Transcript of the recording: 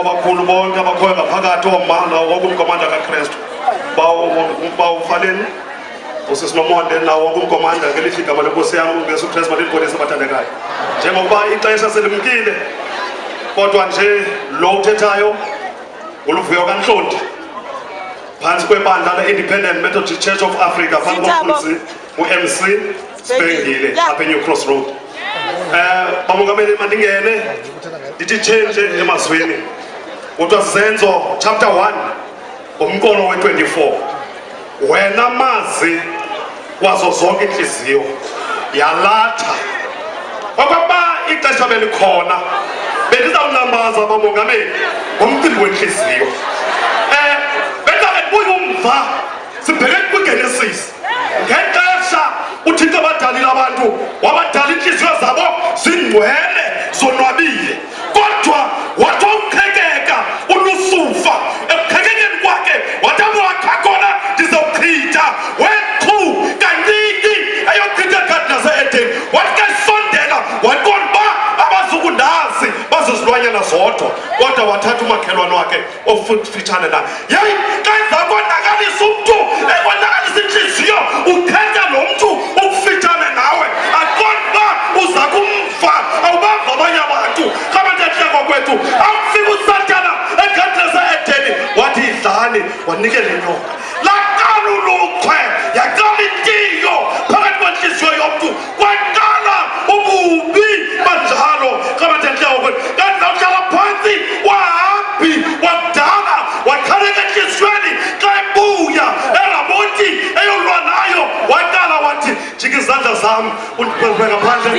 abakhulu bonke abakhoyo ngaphakathi omana wokumkomanda kaKristu bawufaleni usisinomonde nawo wokumkomanda ngelithi igama lenkosi yami uYesu Kristu malinkonise abathandekayo njengoba ixesha selimkile kodwa nje lo uthethayo uLuvuyo kaNtlondi phantsi kwebandla le-Independent Methodist Church of Africa phantsi komfundisi uMC Sibengile apha eNew Cross Road. Bamongameli mandingene ndithi change emazweni kodwa Zenzo chapter 1 umqolo we-24 wena mazi kwazo zonke inhliziyo yalatha okwaba ixesha belikhona bendizawunambaza bamongameli ngomcimbi wenhliziyo beka ebuye umva sibheke kwiGenesis ngexesha uThixo abadalile abantu wabadala inhliziyo zabo zingcwele zonwabile kodwa wathi uqhekeka uLusufa ekuqhekekeni kwakhe wathi wakha khona ndizawuchitha weqhu kancinci ayochitha egadini yase-Edeni wathi ke sondela waqonda uba abazukundazi bazizilwanyana zodwa wakhe ofutshane naye. Yeyi kenza konakalisa umntu ekonakalisa inhliziyo ukhetha lo mntu ukufitshane nawe aqonda uba uza kumva awubava abanye abantu kabantehleko kwethu awufika usatana ekhathesa edeni wathi idlani wanikela inyoka laqala ulukhwe yaqala itiyo phakathi kwenhliziyo yomntu kwaqala ububi banjalo kabantehleko kwethu kanti zawuhlala phansi wahambi wakudala wakhaleka enhliziyweni xa ebuya eRamoti eyolwa nayo waqala wathi jika izandla zami undibeka phandle